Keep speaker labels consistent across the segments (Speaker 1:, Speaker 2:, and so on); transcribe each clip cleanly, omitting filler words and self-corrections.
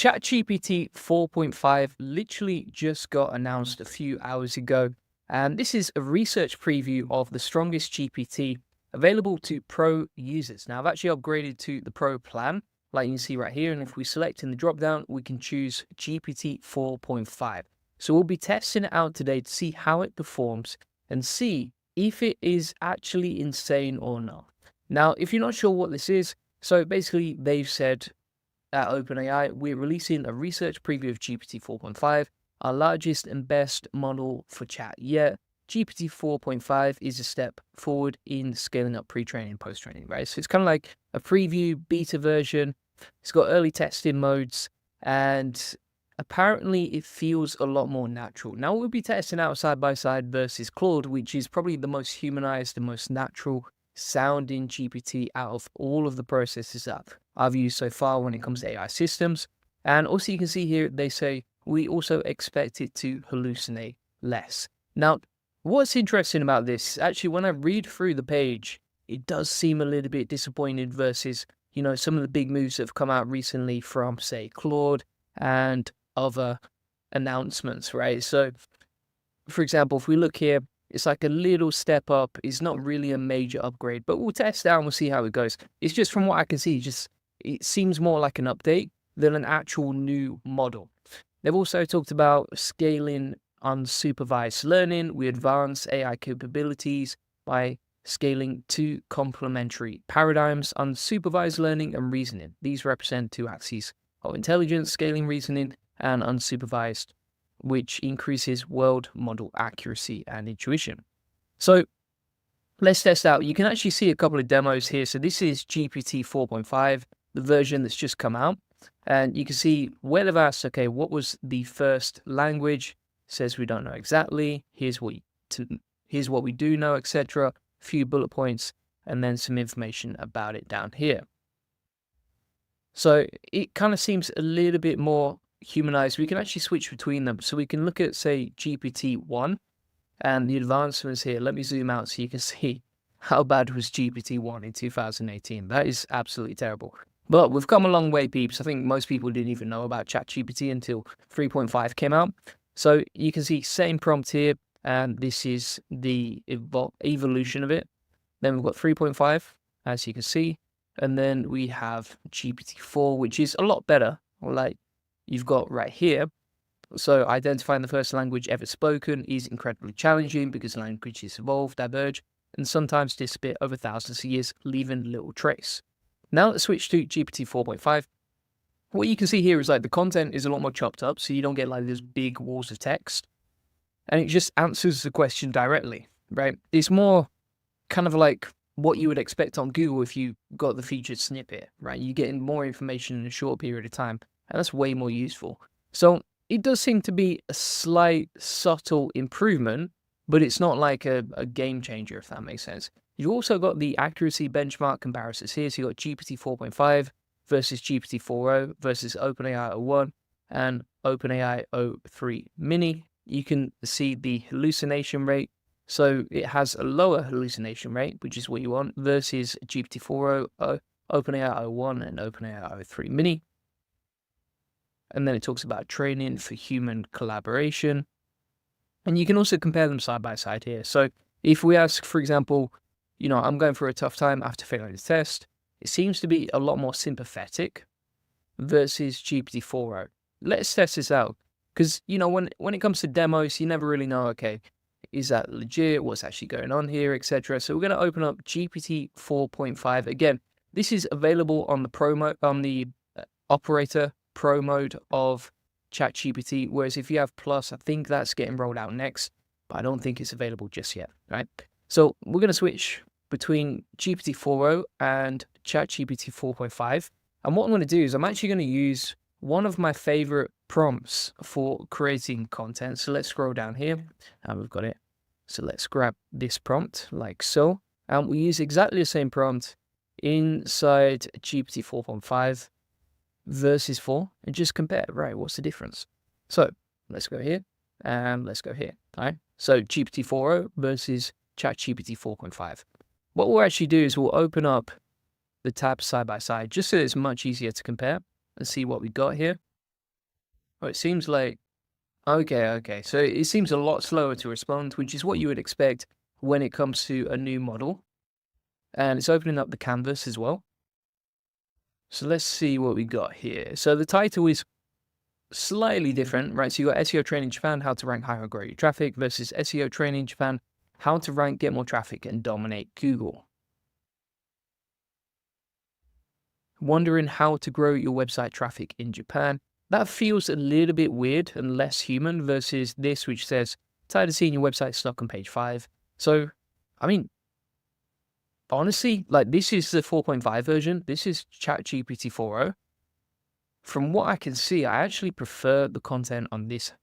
Speaker 1: ChatGPT 4.5 literally just got announced a few hours ago, and this is a research preview of the strongest GPT available to Pro users. Now, I've actually upgraded to the Pro plan, like you can see right here, and if we select in the dropdown, we can choose GPT 4.5. So we'll be testing it out today to see how it performs and see if it is actually insane or not. Now, if you're not sure what this is, so basically they've said at OpenAI, we're releasing a research preview of GPT 4.5, our largest and best model for chat yet. GPT 4.5 is a step forward in scaling up pre-training and post-training, right? So it's kind of like a preview beta version. It's got early testing modes, and apparently it feels a lot more natural. Now we'll be testing out side by side versus Claude, which is probably the most humanized and most natural sounding GPT out of all of the processes that I've used so far when it comes to AI systems. And also you can see here, they say, we also expect it to hallucinate less. Now, what's interesting about this, actually, when I read through the page, it does seem a little bit disappointed versus, some of the big moves that have come out recently from, say, Claude and other announcements, right? So, for example, if we look here, it's like a little step up. It's not really a major upgrade, but we'll test it out and we'll see how it goes. It's just from what I can see, it seems more like an update than an actual new model. They've also talked about scaling unsupervised learning. We advance AI capabilities by scaling two complementary paradigms, unsupervised learning and reasoning. These represent two axes of intelligence, scaling reasoning and unsupervised, which increases world model accuracy and intuition. So let's test out. You can actually see a couple of demos here. So this is GPT 4.5, the version that's just come out. And you can see where they've asked, okay, what was the first language? Says we don't know exactly. Here's what we do know, etc. A few bullet points, and then some information about it down here. So it kind of seems a little bit more humanized. We can actually switch between them. So we can look at, say, GPT-1 and the advancements here. Let me zoom out so you can see how bad was GPT-1 in 2018. That is absolutely terrible. But we've come a long way, peeps. I think most people didn't even know about ChatGPT until 3.5 came out. So you can see same prompt here, and this is the evolution of it. Then we've got 3.5, as you can see. And then we have GPT-4, which is a lot better, like you've got right here. So identifying the first language ever spoken is incredibly challenging because languages evolve, diverge, and sometimes disappear over thousands of years, leaving little trace. Now let's switch to GPT 4.5. What you can see here is like the content is a lot more chopped up, so you don't get like these big walls of text. And it just answers the question directly, right? It's more kind of like what you would expect on Google if you got the featured snippet, right? You're getting more information in a short period of time, and that's way more useful. So it does seem to be a slight, subtle improvement, but it's not like a game changer, if that makes sense. You've also got the accuracy benchmark comparisons here. So you've got GPT 4.5 versus GPT 4.0 versus OpenAI 01 and OpenAI 03 mini. You can see the hallucination rate. So it has a lower hallucination rate, which is what you want, versus GPT 4.0, OpenAI 01 and OpenAI 03 mini. And then it talks about training for human collaboration. And you can also compare them side by side here. So if we ask, for example, I'm going through a tough time after failing the test, it seems to be a lot more sympathetic versus GPT 4.0. Let's test this out. Because, when it comes to demos, you never really know, okay, is that legit? What's actually going on here, etc. So we're going to open up GPT 4.5. Again, this is available on the operator Pro mode of ChatGPT, whereas if you have Plus, I think that's getting rolled out next, but I don't think it's available just yet, right? So we're going to switch between GPT 4.0 and ChatGPT 4.5. And what I'm going to do is I'm actually going to use one of my favorite prompts for creating content. So let's scroll down here and we've got it. So let's grab this prompt like so. And we use exactly the same prompt inside GPT 4.5 versus 4 and just compare, right? What's the difference? So let's go here and let's go here. All right. So GPT 4.0 versus ChatGPT 4.5. What we'll actually do is we'll open up the tabs side by side just so it's much easier to compare and see what we got here. Oh, it seems like okay. So it seems a lot slower to respond, which is what you would expect when it comes to a new model. And it's opening up the canvas as well. So let's see what we got here. So the title is slightly different, right? So you got SEO training Japan, how to rank higher and grow your traffic versus SEO training Japan, how to rank, get more traffic and dominate Google. Wondering how to grow your website traffic in Japan. That feels a little bit weird and less human versus this, which says, tired of seeing your website stuck on page 5. So, I mean, honestly, like this is the 4.5 version. This is ChatGPT 4.0. From what I can see, I actually prefer the content on this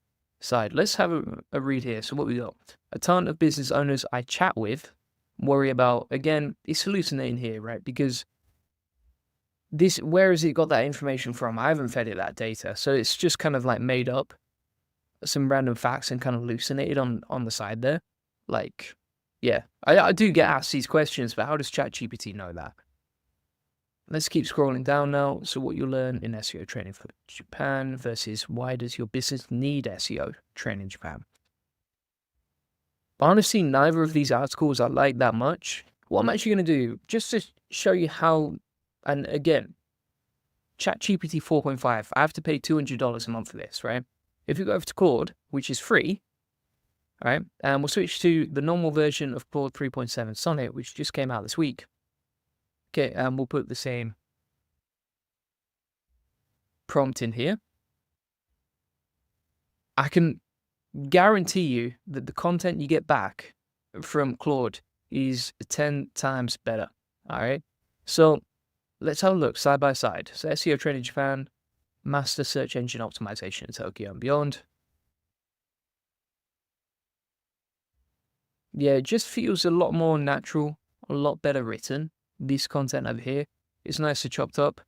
Speaker 1: side. Let's have a read here. So what we got? A ton of business owners I chat with worry about, again, it's hallucinating here, right? Because where has it got that information from? I haven't fed it that data. So it's just kind of like made up some random facts and kind of hallucinated on the side there. Like, yeah, I do get asked these questions, but how does ChatGPT know that? Let's keep scrolling down now. So what you learn in SEO training for Japan versus why does your business need SEO training in Japan? Honestly, neither of these articles I like that much. What I'm actually going to do, just to show you how, and again, ChatGPT 4.5, I have to pay $200 a month for this, right? If you go over to Claude, which is free, right, and we'll switch to the normal version of Claude 3.7 Sonnet, which just came out this week. Okay, and we'll put the same prompt in here. I can guarantee you that the content you get back from Claude is 10 times better. All right. So let's have a look side by side. So SEO training Japan, master search engine optimization in Tokyo and beyond. Yeah, it just feels a lot more natural, a lot better written. This content over here is nicely chopped up.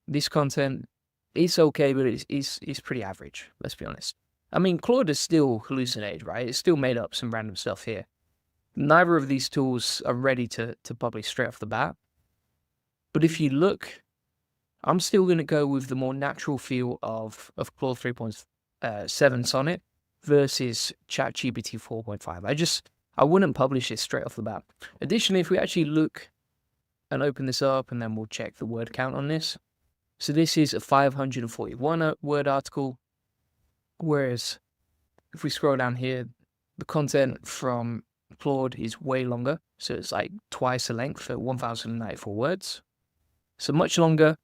Speaker 1: This content is okay, but it's pretty average, let's be honest. I mean, Claude is still hallucinated, right? It's still made up some random stuff here. Neither of these tools are ready to publish straight off the bat. But if you look, I'm still going to go with the more natural feel of Claude 3.7 Sonnet versus ChatGPT 4.5. I wouldn't publish it straight off the bat. Additionally, if we actually look and open this up, and then we'll check the word count on this. So this is a 541 word article, whereas if we scroll down here, the content from Claude is way longer. So it's like twice the length at 1,094 words. So much longer,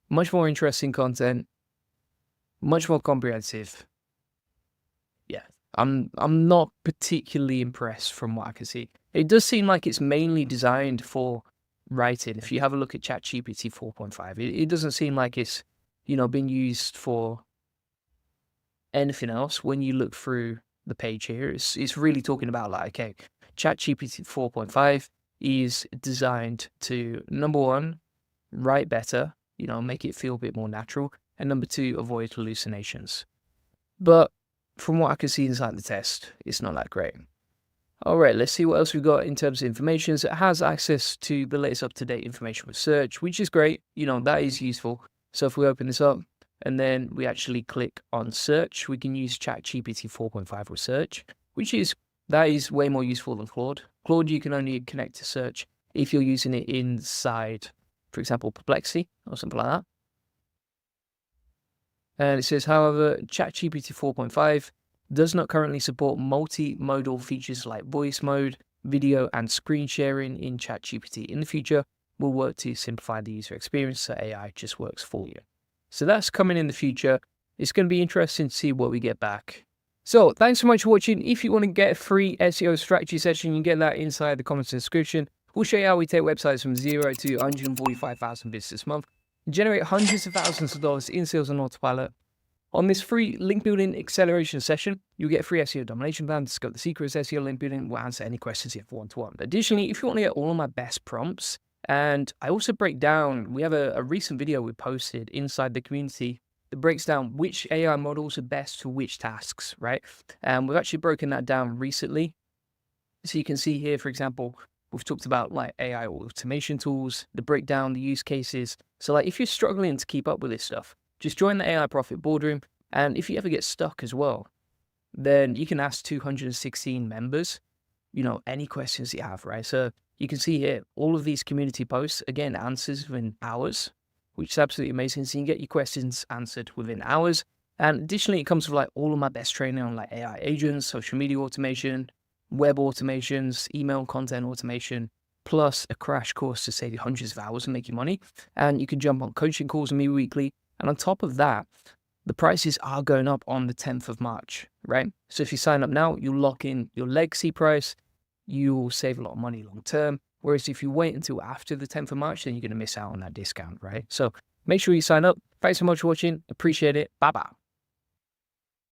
Speaker 1: much more interesting content, much more comprehensive. Yeah, I'm not particularly impressed from what I can see. It does seem like it's mainly designed for writing. If you have a look at ChatGPT 4.5, it doesn't seem like it's, being used for anything else. When you look through the page here, it's really talking about like, okay, ChatGPT 4.5 is designed to, number one, write better, make it feel a bit more natural, and number two, avoid hallucinations. But from what I can see inside the test, it's not that great. All right, let's see what else we've got in terms of information. So it has access to the latest up-to-date information with search, which is great. That is useful. So if we open this up and then we actually click on search, we can use ChatGPT 4.5 with search, that is way more useful than Claude. Claude, you can only connect to search if you're using it inside, for example, Perplexity or something like that. And it says, however, ChatGPT 4.5 does not currently support multimodal features like voice mode, video, and screen sharing in ChatGPT. In the future, we'll work to simplify the user experience so AI just works for you. So that's coming in the future. It's going to be interesting to see what we get back. So thanks so much for watching. If you want to get a free SEO strategy session, you can get that inside the comments description. We'll show you how we take websites from 0 to 145,000 visitors this month, generate hundreds of thousands of dollars in sales on autopilot. On this free link building acceleration session, you'll get a free SEO domination plan, discover the secrets of SEO link building, we'll answer any questions you have one-to-one. Additionally, if you want to get all of my best prompts, and I also break down, we have a recent video we posted inside the community that breaks down which AI models are best for which tasks, right? And we've actually broken that down recently. So you can see here, for example, we've talked about like AI automation tools, the breakdown, the use cases. So like if you're struggling to keep up with this stuff, Just join the AI Profit Boardroom. And if you ever get stuck as well, then you can ask 216 members, any questions you have, right? So you can see here, all of these community posts, again, answers within hours, which is absolutely amazing. So you can get your questions answered within hours. And additionally, it comes with like all of my best training on like AI agents, social media automation, web automations, email content automation, plus a crash course to save you hundreds of hours and make you money. And you can jump on coaching calls with me weekly. And on top of that, the prices are going up on the 10th of March, right? So if you sign up now, you'll lock in your legacy price, you'll save a lot of money long term. Whereas if you wait until after the 10th of March, then you're going to miss out on that discount, right? So make sure you sign up. Thanks so much for watching. Appreciate it. Bye-bye.